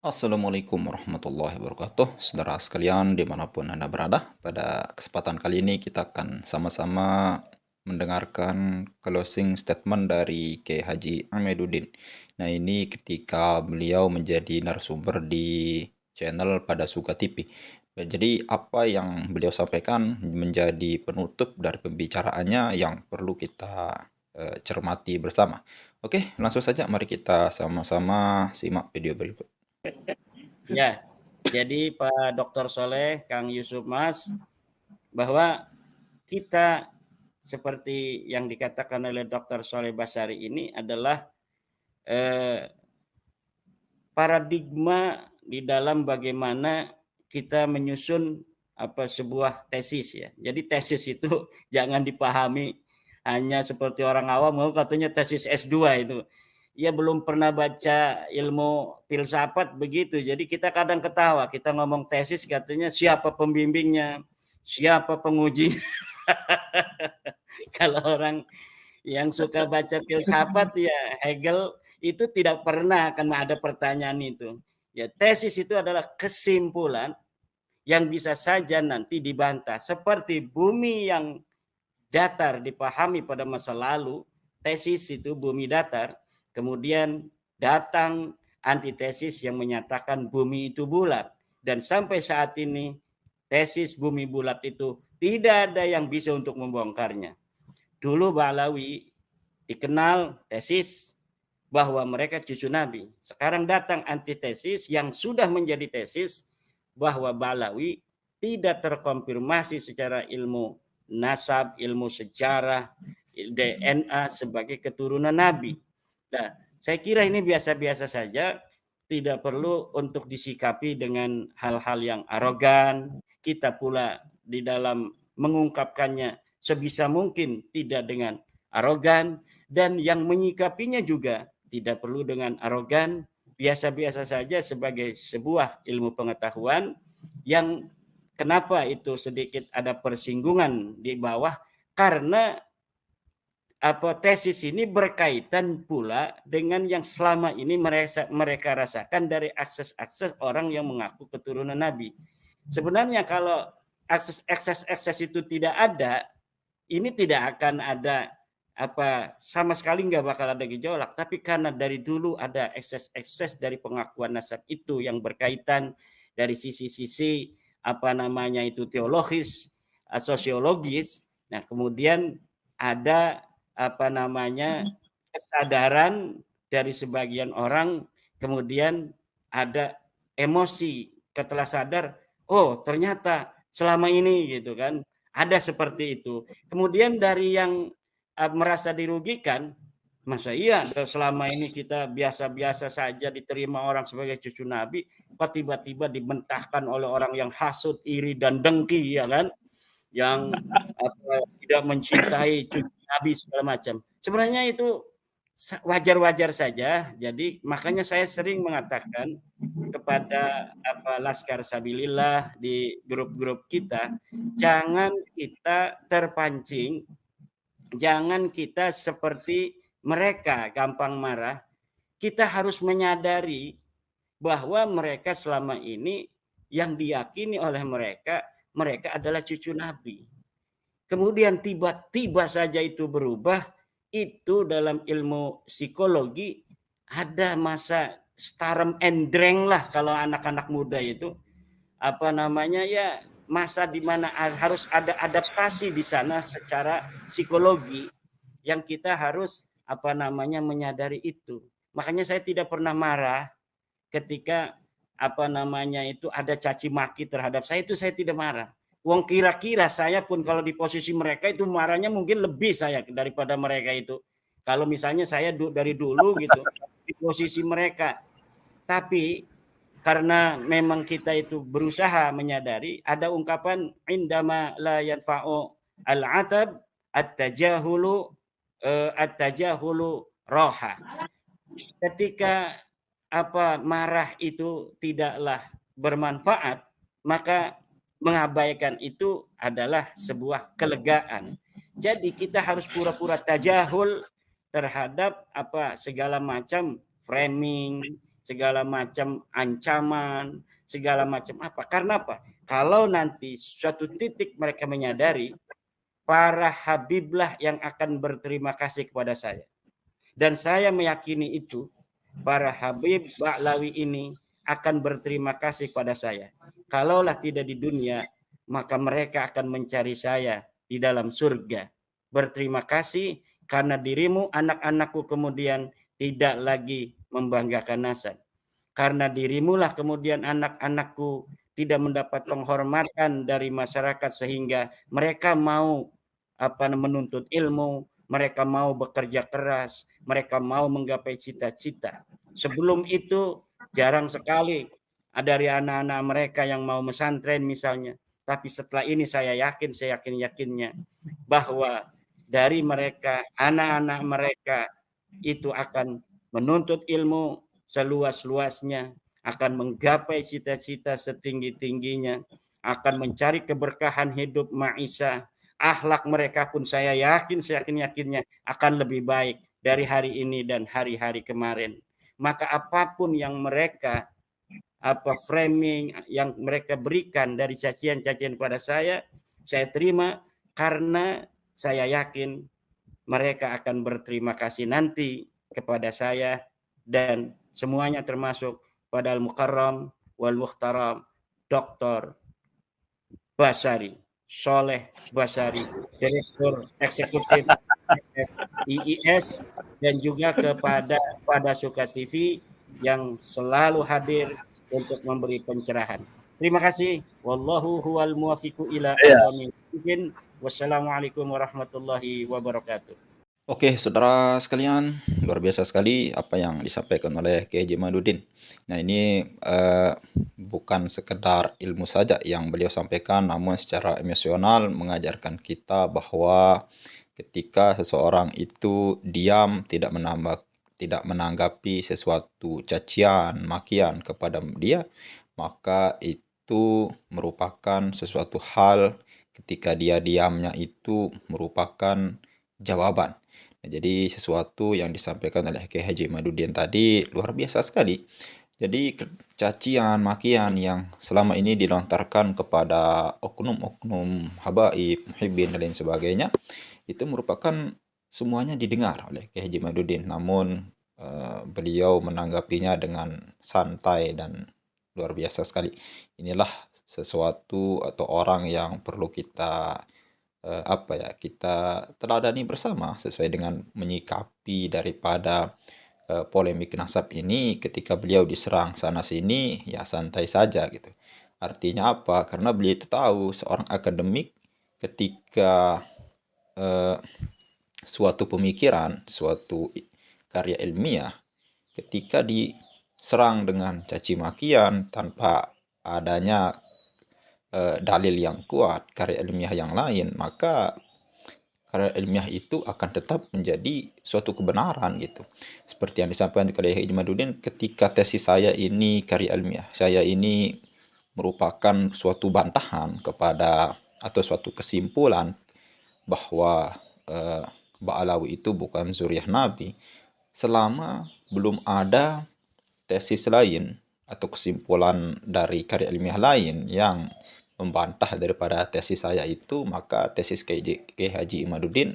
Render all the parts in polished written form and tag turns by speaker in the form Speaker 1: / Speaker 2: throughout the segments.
Speaker 1: Assalamualaikum warahmatullahi wabarakatuh, saudara sekalian dimanapun Anda berada. Pada kesempatan kali ini kita akan sama-sama mendengarkan closing statement dari Kiai Haji Amiduddin. Nah, ini ketika beliau menjadi narasumber di channel Pada Suka TV. Jadi apa yang beliau sampaikan menjadi penutup dari pembicaraannya yang perlu kita cermati bersama. Oke, langsung saja mari kita sama-sama simak video berikut.
Speaker 2: Ya, jadi Pak Dr. Soleh, Kang Yusuf Mas, bahwa kita seperti yang dikatakan oleh Dr. Soleh Basari ini adalah paradigma di dalam bagaimana kita menyusun sebuah tesis ya. Jadi tesis itu jangan dipahami hanya seperti orang awam, katanya tesis S2 itu. Ya belum pernah baca ilmu filsafat begitu. Jadi kita kadang ketawa, kita ngomong tesis katanya siapa pembimbingnya, siapa penguji. Kalau orang yang suka baca filsafat ya Hegel itu tidak pernah akan ada pertanyaan itu. Ya tesis itu adalah kesimpulan yang bisa saja nanti dibantah. Seperti bumi yang datar dipahami pada masa lalu, tesis itu bumi datar, kemudian datang antitesis yang menyatakan bumi itu bulat. Dan sampai saat ini tesis bumi bulat itu tidak ada yang bisa untuk membongkarnya. Dulu Ba'alawi dikenal tesis bahwa mereka cucu Nabi. Sekarang datang antitesis yang sudah menjadi tesis bahwa Ba'alawi tidak terkonfirmasi secara ilmu nasab, ilmu sejarah, DNA sebagai keturunan Nabi. Nah, saya kira ini biasa-biasa saja, tidak perlu untuk disikapi dengan hal-hal yang arogan. Kita pula di dalam mengungkapkannya sebisa mungkin tidak dengan arogan, dan yang menyikapinya juga tidak perlu dengan arogan, biasa-biasa saja sebagai sebuah ilmu pengetahuan yang kenapa itu sedikit ada persinggungan di bawah, karena tesis ini berkaitan pula dengan yang selama ini mereka rasakan dari akses-akses orang yang mengaku keturunan Nabi. Sebenarnya kalau akses itu tidak ada, ini tidak akan ada sama sekali nggak bakal ada gejolak. Tapi karena dari dulu ada ekses dari pengakuan nasab itu yang berkaitan dari sisi-sisi itu teologis, sosiologis. Nah, kemudian ada kesadaran dari sebagian orang, kemudian ada emosi setelah sadar, oh ternyata selama ini gitu kan ada seperti itu. Kemudian dari yang merasa dirugikan, masa iya selama ini kita biasa-biasa saja diterima orang sebagai cucu Nabi, kok tiba-tiba dimentahkan oleh orang yang hasut, iri dan dengki, ya kan? Yang tidak mencintai cucu Nabi segala macam. Sebenarnya itu wajar-wajar saja. Jadi makanya saya sering mengatakan kepada Laskar Sabilillah di grup-grup kita, jangan kita terpancing, jangan kita seperti mereka gampang marah. Kita harus menyadari bahwa mereka selama ini yang diyakini oleh mereka adalah cucu Nabi. Kemudian tiba-tiba saja itu berubah, itu dalam ilmu psikologi ada masa starem endreng lah kalau anak-anak muda itu ya masa di mana harus ada adaptasi di sana secara psikologi yang kita harus menyadari itu. Makanya saya tidak pernah marah ketika itu ada caci maki terhadap saya, itu saya tidak marah. Wong kira-kira saya pun kalau di posisi mereka itu marahnya mungkin lebih saya daripada mereka itu. Kalau misalnya saya dari dulu gitu di posisi mereka. Tapi karena memang kita itu berusaha menyadari, ada ungkapan indama la yanfa'u al-atab at-tajahulu roha. Ketika marah itu tidaklah bermanfaat, maka mengabaikan itu adalah sebuah kelegaan. Jadi kita harus pura-pura tajahul terhadap segala macam framing segala macam ancaman, segala macam apa. Karena apa? Kalau nanti suatu titik mereka menyadari, para habiblah yang akan berterima kasih kepada saya. Dan saya meyakini itu, para habib Ba'lawi ini akan berterima kasih pada saya. Kalaulah tidak di dunia, maka mereka akan mencari saya di dalam surga. Berterima kasih karena dirimu anak-anakku kemudian tidak lagi membanggakan nasab. Karena dirimulah kemudian anak-anakku tidak mendapat penghormatan dari masyarakat sehingga mereka mau menuntut ilmu, mereka mau bekerja keras, mereka mau menggapai cita-cita. Sebelum itu jarang sekali dari anak-anak mereka yang mau pesantren misalnya. Tapi setelah ini saya yakin-yakinnya bahwa dari mereka, anak-anak mereka itu akan menuntut ilmu seluas-luasnya, akan menggapai cita-cita setinggi-tingginya, akan mencari keberkahan hidup maisha. Akhlak mereka pun saya yakinnya akan lebih baik dari hari ini dan hari-hari kemarin. Maka apapun yang mereka framing yang mereka berikan dari cacian-cacian pada saya terima karena saya yakin mereka akan berterima kasih nanti kepada saya dan semuanya termasuk pada Al-Mukarram wal Muhtaram Dr. Basari, Soleh Basari, Direktur Eksekutif IIS, dan juga pada Suka TV yang selalu hadir untuk memberi pencerahan. Terima kasih. Wallahu huwal muwafiqu ila aqwamil muttaqin. Wassalamualaikum warahmatullahi wabarakatuh.
Speaker 1: Oke, saudara sekalian, luar biasa sekali apa yang disampaikan oleh Kiai Jamaluddin. Nah, ini bukan sekedar ilmu saja yang beliau sampaikan, namun secara emosional mengajarkan kita bahwa ketika seseorang itu diam, tidak menanggapi sesuatu cacian, makian kepada dia, maka itu merupakan sesuatu hal ketika dia diamnya itu merupakan jawaban. Nah, jadi sesuatu yang disampaikan oleh Kiai Haji Madudin tadi luar biasa sekali. Jadi cacian, makian yang selama ini dilontarkan kepada oknum-oknum habaib, muhibbin dan lain sebagainya, itu merupakan semuanya didengar oleh Kiai Haji Madudin. Namun beliau menanggapinya dengan santai dan luar biasa sekali. Inilah sesuatu atau orang yang perlu kita kita teladani bersama sesuai dengan menyikapi daripada polemik nasab ini ketika beliau diserang sana sini ya santai saja gitu. Artinya apa? Karena beliau itu tahu seorang akademik ketika suatu pemikiran, suatu karya ilmiah ketika diserang dengan caci makian tanpa adanya dalil yang kuat, karya ilmiah yang lain, maka karya ilmiah itu akan tetap menjadi suatu kebenaran gitu. Seperti yang disampaikan oleh Imaduddin, ketika tesis saya ini karya ilmiah, saya ini merupakan suatu bantahan kepada atau suatu kesimpulan bahwa Ba'alawi itu bukan zuriyah Nabi, selama belum ada tesis lain atau kesimpulan dari karya ilmiah lain yang membantah daripada tesis saya itu, maka tesis Kiai Haji Imaduddin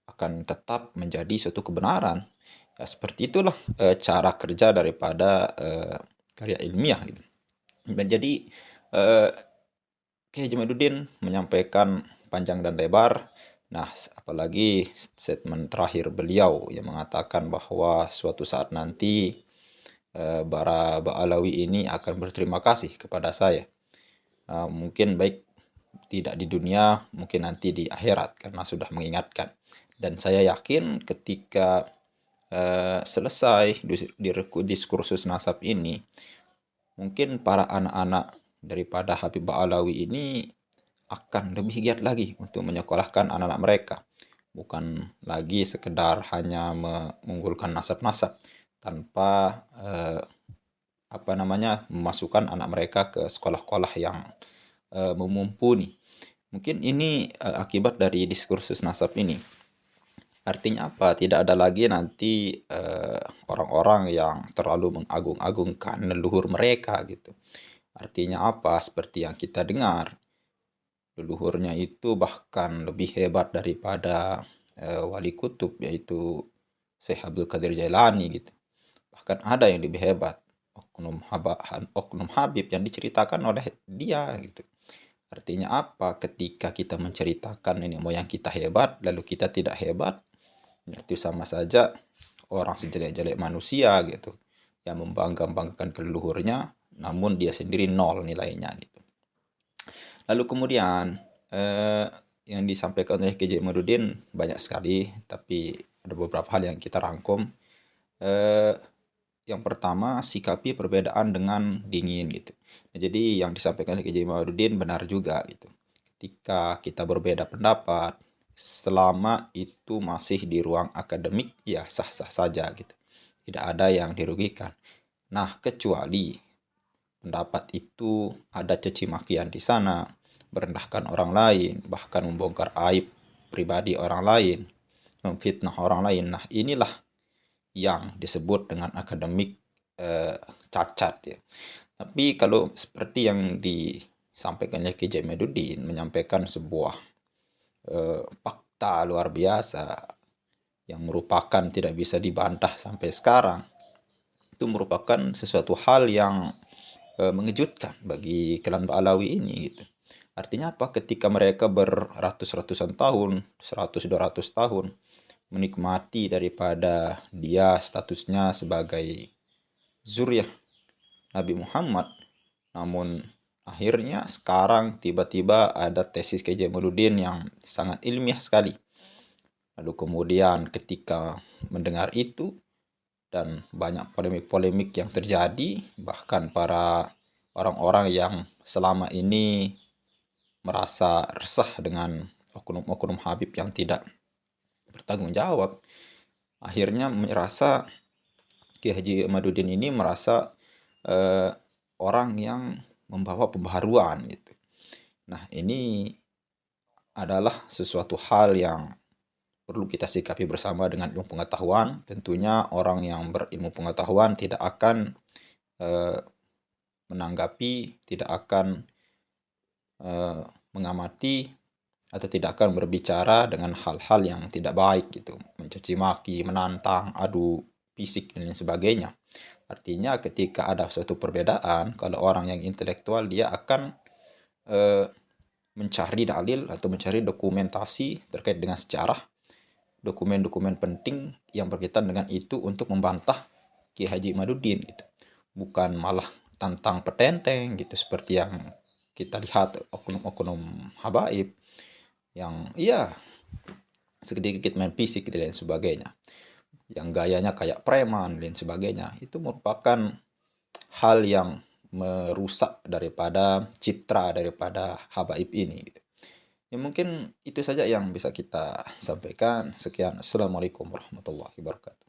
Speaker 1: akan tetap menjadi suatu kebenaran. Ya, seperti itulah cara kerja daripada karya ilmiah gitu. Dan jadi Kiai Haji Imaduddin menyampaikan panjang dan lebar. Nah, apalagi statement terakhir beliau yang mengatakan bahwa suatu saat nanti para Ba'alawi ini akan berterima kasih kepada saya. Mungkin baik tidak di dunia, mungkin nanti di akhirat karena sudah mengingatkan. Dan saya yakin ketika selesai diskursus nasab ini, mungkin para anak-anak daripada Habib Ba'alawi ini akan lebih giat lagi untuk menyekolahkan anak-anak mereka. Bukan lagi sekedar hanya mengunggulkan nasab-nasab tanpa memasukkan anak mereka ke sekolah-sekolah yang mumpuni. Mungkin ini akibat dari diskursus nasab ini. Artinya apa? Tidak ada lagi nanti orang-orang yang terlalu mengagung-agungkan leluhur mereka gitu. Artinya apa? Seperti yang kita dengar, leluhurnya itu bahkan lebih hebat daripada wali kutub, yaitu Syekh Abdul Qadir Jailani gitu. Bahkan ada yang lebih hebat, oknum Habib yang diceritakan oleh dia gitu. Artinya apa? Ketika kita menceritakan ini moyang kita hebat, lalu kita tidak hebat, itu sama saja orang sejelek-jelek manusia gitu, yang membangga-banggakan leluhurnya, namun dia sendiri nol nilainya gitu. Lalu kemudian yang disampaikan oleh KJ Imaduddin banyak sekali, tapi ada beberapa hal yang kita rangkum. Yang pertama, sikapi perbedaan dengan dingin gitu. Nah, jadi yang disampaikan oleh KJ Imaduddin benar juga gitu. Ketika kita berbeda pendapat, selama itu masih di ruang akademik, ya sah-sah saja gitu. Tidak ada yang dirugikan. Nah, kecuali pendapat itu ada caci makian di sana, merendahkan orang lain, bahkan membongkar aib pribadi orang lain, memfitnah orang lain. Nah, inilah yang disebut dengan akademik cacat ya. Tapi kalau seperti yang disampaikan oleh Ki Jainuddin, menyampaikan sebuah fakta luar biasa yang merupakan tidak bisa dibantah sampai sekarang, itu merupakan sesuatu hal yang mengejutkan bagi klan Ba'alawi ini gitu. Artinya apa? Ketika mereka beratus-ratusan tahun, 100-200 tahun menikmati daripada dia statusnya sebagai zuriyah Nabi Muhammad, namun akhirnya sekarang tiba-tiba ada tesis KJ Jamaluddin yang sangat ilmiah sekali. Lalu kemudian ketika mendengar itu dan banyak polemik-polemik yang terjadi, bahkan para orang-orang yang selama ini merasa resah dengan oknum-oknum Habib yang tidak bertanggung jawab, akhirnya merasa Ki Haji Ahmaduddin ini merasa orang yang membawa pembaharuan gitu. Nah, ini adalah sesuatu hal yang perlu kita sikapi bersama dengan ilmu pengetahuan. Tentunya orang yang berilmu pengetahuan tidak akan menanggapi, tidak akan mengamati, atau tidak akan berbicara dengan hal-hal yang tidak baik gitu, mencaci maki, menantang, adu fisik dan lain sebagainya. Artinya ketika ada suatu perbedaan, kalau orang yang intelektual dia akan mencari dalil atau mencari dokumentasi terkait dengan sejarah, dokumen-dokumen penting yang berkaitan dengan itu untuk membantah Ki Haji Imaduddin gitu. Bukan malah tantang petenteng gitu seperti yang kita lihat oknum-oknum habaib yang iya sedikit main fisik dan lain sebagainya, yang gayanya kayak preman dan sebagainya. Itu merupakan hal yang merusak daripada citra daripada habaib ini gitu. Ya mungkin itu saja yang bisa kita sampaikan. Sekian. Assalamualaikum warahmatullahi wabarakatuh.